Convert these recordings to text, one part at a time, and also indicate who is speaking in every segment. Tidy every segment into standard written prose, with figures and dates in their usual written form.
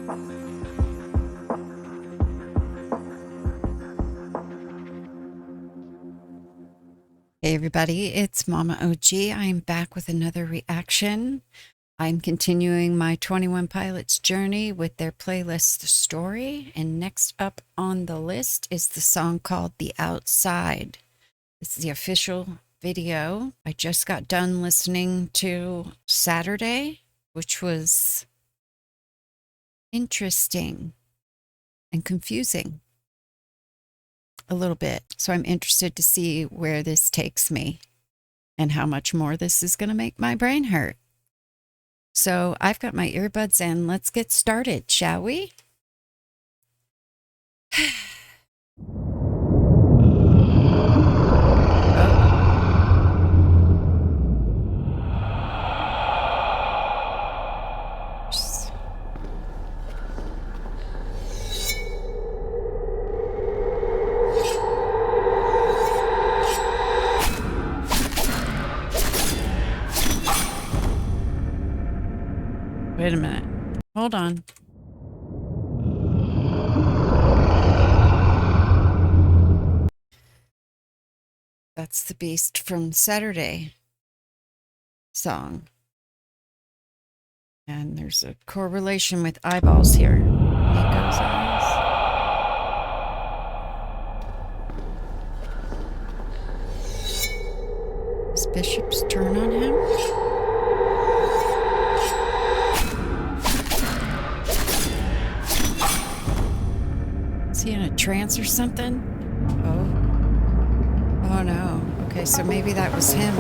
Speaker 1: Hey everybody, it's MommaOG. I'm back with another reaction. I'm continuing my 21 Pilots journey with their playlist The Story, and next up on the list is the song called The Outside. This is the official video. I just got done listening to Saturday, which was interesting and confusing a little bit. So I'm interested to see where this takes me and how much more this is going to make my brain hurt. So I've got my earbuds in. Let's get started, shall we? Wait a minute. Hold on. That's the Beast from Saturday song. And there's a correlation with eyeballs here. Nico's eyes. His bishop's turn on him. Is he in a trance or something? Oh no. Okay, so maybe that was him.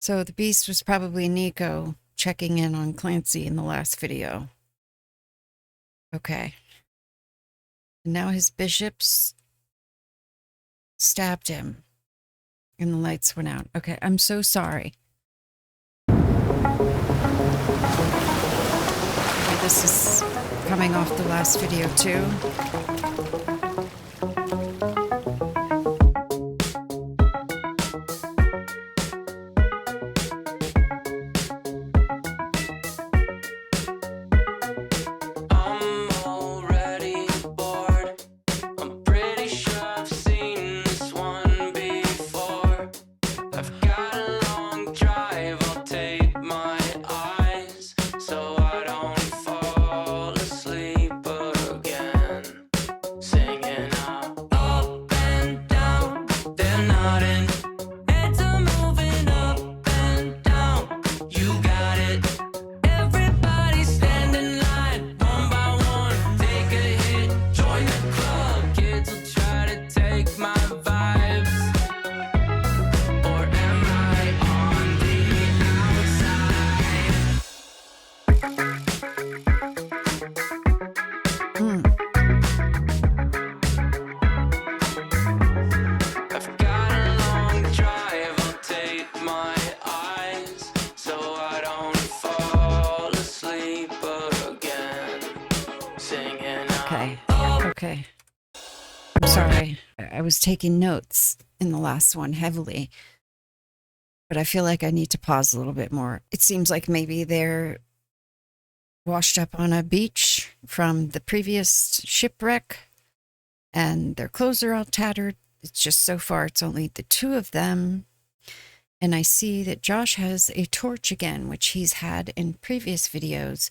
Speaker 1: So the Beast was probably Nico checking in on Clancy in the last video. Okay. And now his bishops stabbed him and the lights went out. Okay, I'm so sorry. This is coming off the last video too. Okay. I'm sorry. I was taking notes in the last one heavily, but I feel like I need to pause a little bit more. It seems like maybe they're washed up on a beach from the previous shipwreck and their clothes are all tattered. It's just so far, it's only the two of them. And I see that Josh has a torch again, which he's had in previous videos.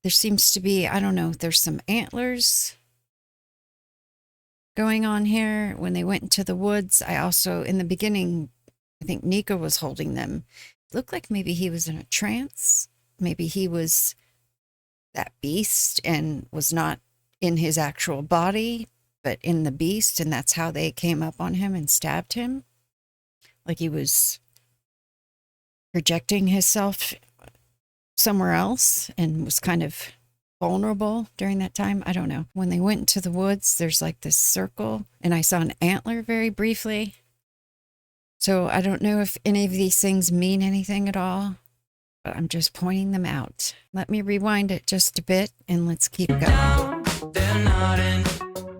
Speaker 1: There seems to be, I don't know, there's some antlers going on here. When they went into the woods, I also, in the beginning, I think Nico was holding them. It looked like maybe he was in a trance. Maybe he was that beast and was not in his actual body, but in the beast, and that's how they came up on him and stabbed him. Like he was projecting himself somewhere else and was kind of vulnerable during that time. I don't know. When they went into the woods, there's like this circle, and I saw an antler very briefly. So I don't know if any of these things mean anything at all, but I'm just pointing them out. Let me rewind it just a bit and let's keep going.
Speaker 2: They're not in.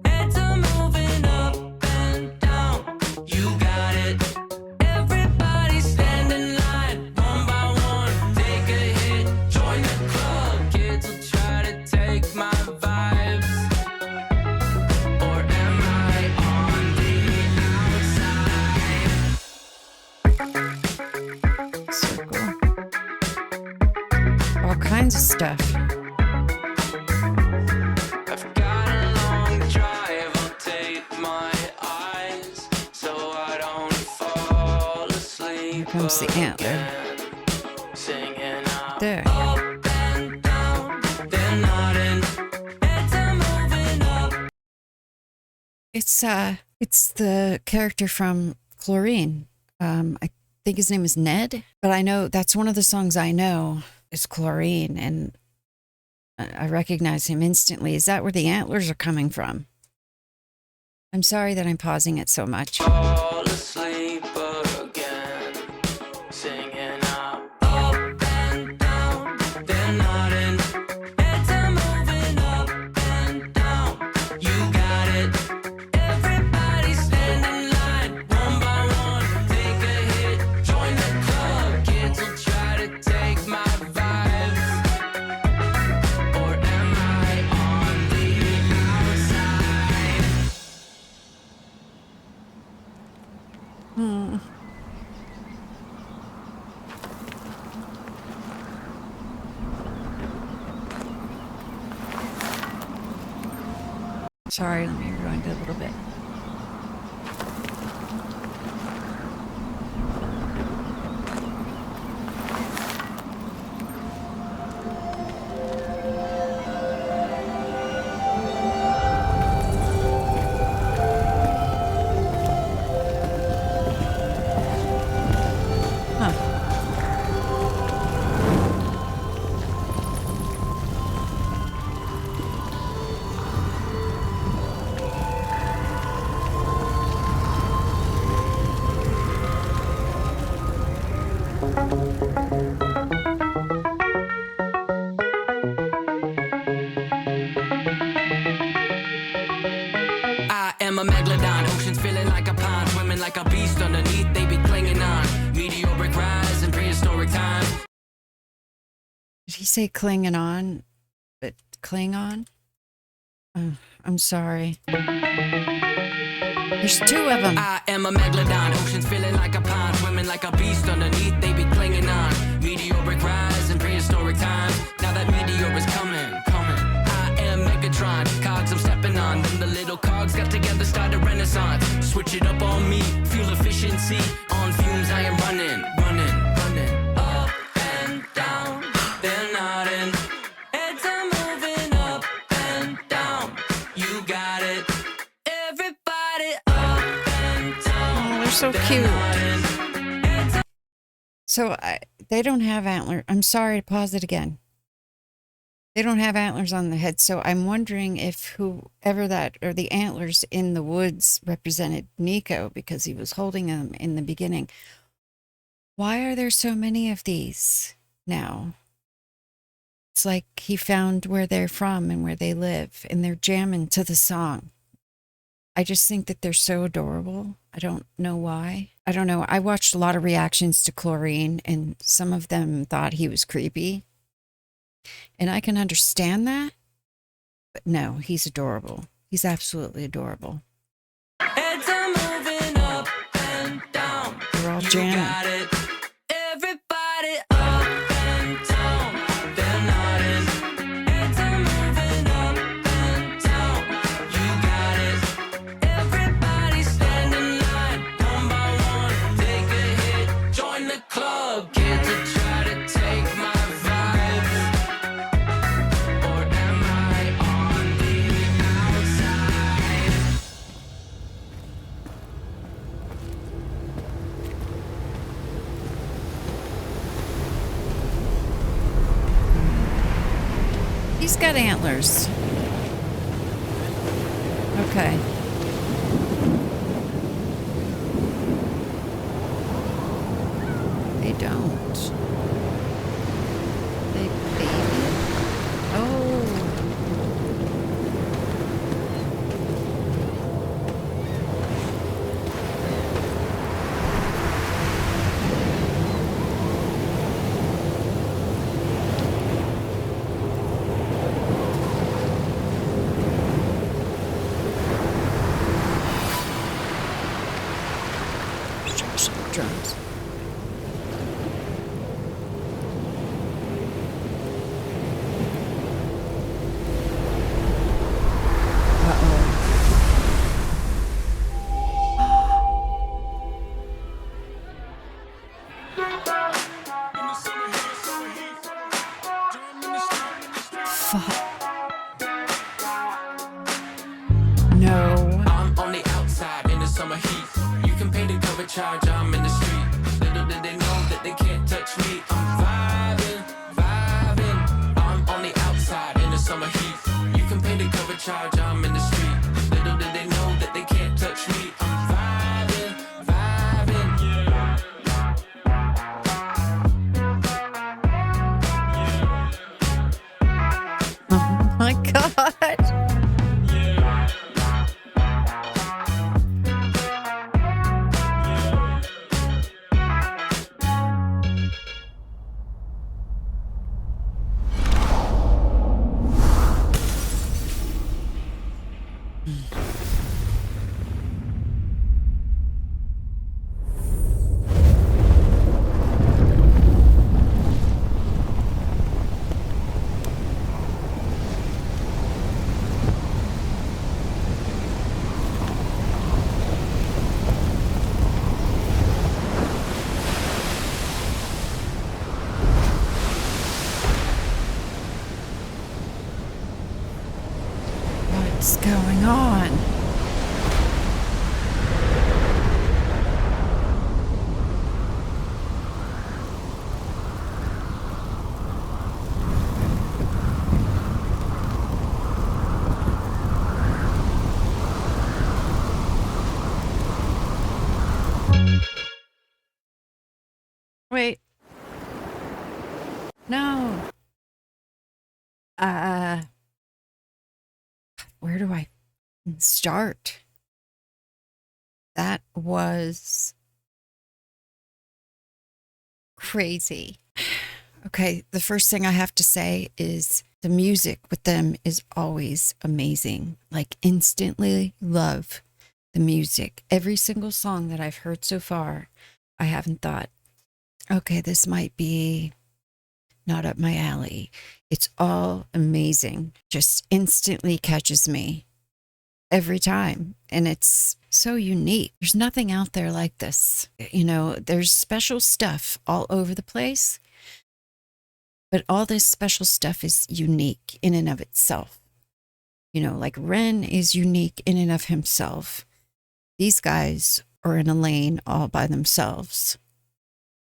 Speaker 2: Heads are moving up and down. You got it. Everybody standing
Speaker 1: Circle. All kinds of stuff.
Speaker 2: I've got a long drive, I'll take my eyes so I don't fall asleep.
Speaker 1: Here comes the antler.
Speaker 2: again. Singing out
Speaker 1: There.
Speaker 2: up and down, they're nodding, heads are moving up.
Speaker 1: It's the character from Chlorine. I think his name is Ned, but I know that's one of the songs I know is Chlorine, and I recognize him instantly. Is that where the antlers are coming from? I'm sorry that I'm pausing it so much.
Speaker 2: Fall asleep again, singing out up and down, they're nodding, heads are moving up and down. You got it. Everybody stand in line, one by one, take a hit, join the club. Kids will try to take my vibes, or am I on the outside?
Speaker 1: Sorry, let me rewind it a little bit. Huh.
Speaker 2: I am a megalodon, oceans feeling like a pond, swimming like a beast underneath, they be clinging on. Meteoric rise in prehistoric times.
Speaker 1: Did he say clinging on? But cling on? I'm sorry. There's two of them.
Speaker 2: I am a megalodon, oceans feeling like a pond, swimming like a beast underneath, they be clinging on. Meteoric rise in prehistoric times. Now that meteor is coming. I am Megatron, cogs I'm stepping on. Then the little cogs got together, started a renaissance. Switch it up on me, fuel efficiency. On fumes I am running. Up and down, they're nodding. Heads are moving up and down. You got it. Everybody up and down.
Speaker 1: Oh, they're so cute. So they don't have antler. I'm sorry to pause it again. They don't have antlers on the head. So I'm wondering if whoever that, or the antlers in the woods represented Nico because he was holding them in the beginning. Why are there so many of these now? It's like he found where they're from and where they live, and they're jamming to the song. I just think that they're so adorable. I don't know why. I don't know. I watched a lot of reactions to Chlorine, and some of them thought he was creepy. And I can understand that. But no, he's adorable. He's absolutely adorable.
Speaker 2: Heads are moving up and down.
Speaker 1: They're all
Speaker 2: You
Speaker 1: jamming.
Speaker 2: got it. Everybody up and down. They're nodding. Heads are moving up and down. You got it. Everybody stand in line, one by one. Take a hit, join the club. Kids are try to take my vibes, or am I on the outside?
Speaker 1: He's got antlers. Okay. They don't. They baby. Oh. Drums. Fuck. No.
Speaker 2: I'm on the outside in the summer heat. You can pay the cover charge, I'm in the street. Little did they know that they can't touch me. I'm vibing, vibing. I'm on the outside in the summer heat. You can pay the cover charge, I'm in the street. Little did they know that they can't touch me. I'm vibing, vibing.
Speaker 1: Oh my God. What's going on? Wait. No. Where do I start? That was crazy. Okay, the first thing I have to say is the music with them is always amazing. Like, instantly love the music. Every single song that I've heard so far, I haven't thought, okay, this might be not up my alley. It's all amazing. Just instantly catches me every time. And it's so unique. There's nothing out there like this. You know, there's special stuff all over the place, but all this special stuff is unique in and of itself. You know, like Ren is unique in and of himself. These guys are in a lane all by themselves.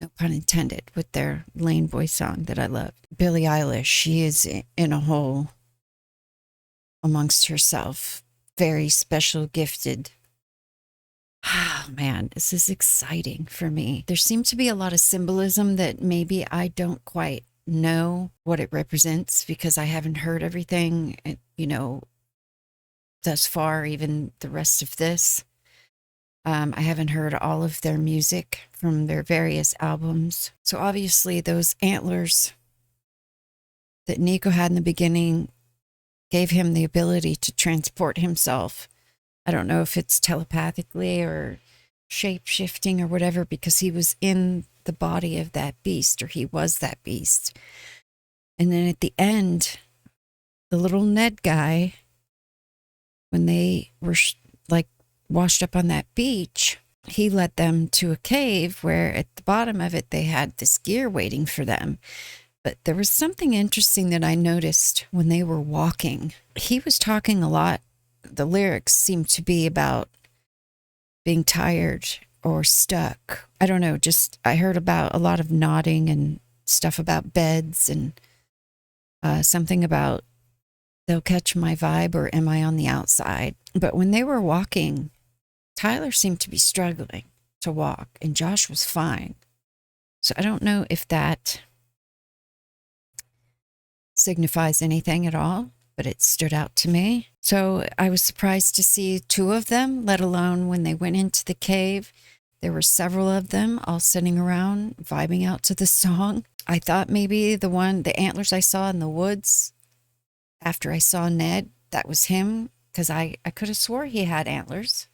Speaker 1: No pun intended, with their Lane Boy song that I love. Billie Eilish, she is in a hole amongst herself. Very special, gifted. Oh man, this is exciting for me. There seems to be a lot of symbolism that maybe I don't quite know what it represents because I haven't heard everything, you know, thus far, even the rest of this. I haven't heard all of their music from their various albums. So obviously those antlers that Nico had in the beginning gave him the ability to transport himself. I don't know if it's telepathically or shape-shifting or whatever, because he was in the body of that beast, or he was that beast. And then at the end, the little Ned guy, when they were like washed up on that beach, he led them to a cave where at the bottom of it, they had this gear waiting for them. But there was something interesting that I noticed when they were walking. He was talking a lot. The lyrics seemed to be about being tired or stuck. I don't know, just I heard about a lot of nodding and stuff about beds and something about they'll catch my vibe or am I on the outside? But when they were walking, Tyler seemed to be struggling to walk and Josh was fine. So I don't know if that signifies anything at all, but it stood out to me. So I was surprised to see two of them, let alone when they went into the cave. There were several of them all sitting around, vibing out to the song. I thought maybe the antlers I saw in the woods after I saw Ned, that was him, because I could have swore he had antlers.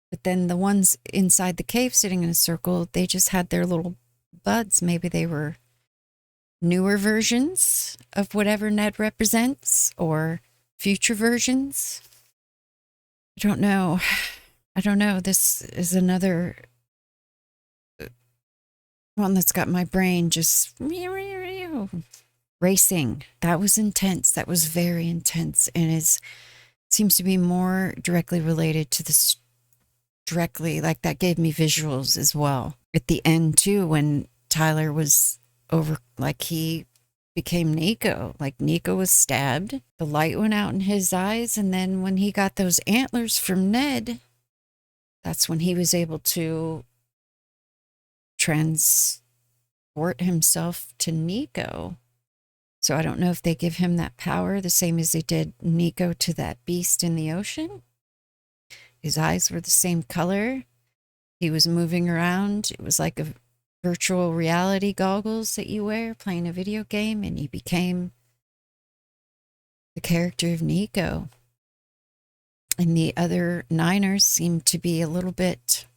Speaker 1: But then the ones inside the cave sitting in a circle, they just had their little buds. Maybe they were newer versions of whatever Ned represents or future versions. I don't know. This is another one that's got my brain just racing. That was intense. That was very intense, and seems to be more directly related to this. Directly, like that gave me visuals as well. At the end too, when Tyler was over, like he became Nico. Like Nico was stabbed, the light went out in his eyes, and then when he got those antlers from Ned, that's when he was able to transport himself to Nico. So I don't know if they give him that power the same as they did Nico to that beast in the ocean. His eyes were the same color. He was moving around. It was like a virtual reality goggles that you wear playing a video game, and he became the character of Nico. And the other Niners seemed to be a little bit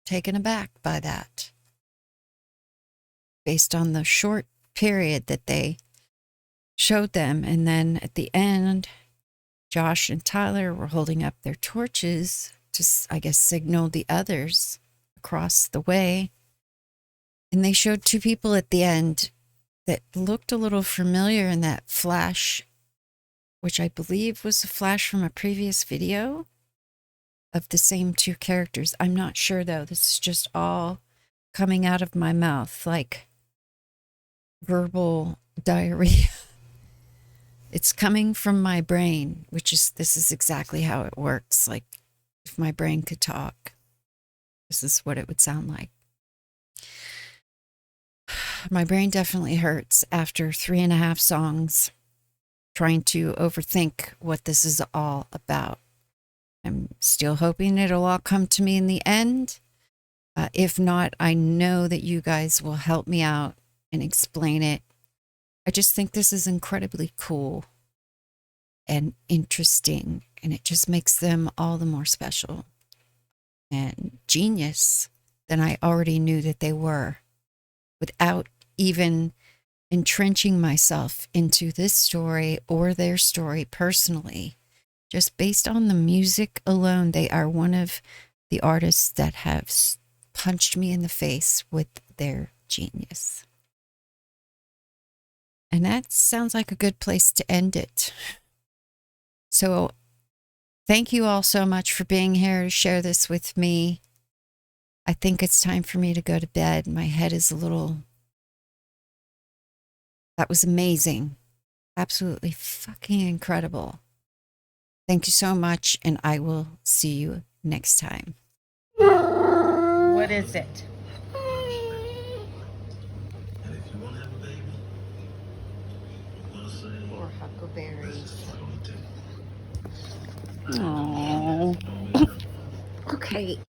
Speaker 1: taken aback by that, based on the short period that they showed them. And then at the end, Josh and Tyler were holding up their torches to, I guess, signal the others across the way. And they showed two people at the end that looked a little familiar in that flash, which I believe was a flash from a previous video of the same two characters. I'm not sure though. This is just all coming out of my mouth like verbal diarrhea. It's coming from my brain, this is exactly how it works. Like if my brain could talk, this is what it would sound like. My brain definitely hurts after 3.5 songs trying to overthink what this is all about. I'm still hoping it'll all come to me in the end. If not, I know that you guys will help me out and explain it. I just think this is incredibly cool and interesting, and it just makes them all the more special and genius than I already knew that they were, without even entrenching myself into this story or their story personally. Just based on the music alone, they are one of the artists that have punched me in the face with their genius. And that sounds like a good place to end it. So thank you all so much for being here to share this with me. I think it's time for me to go to bed. My head is a little... That was amazing. Absolutely fucking incredible. Thank you so much, and I will see you next time. What is it? Poor huckleberries. Oh. Okay.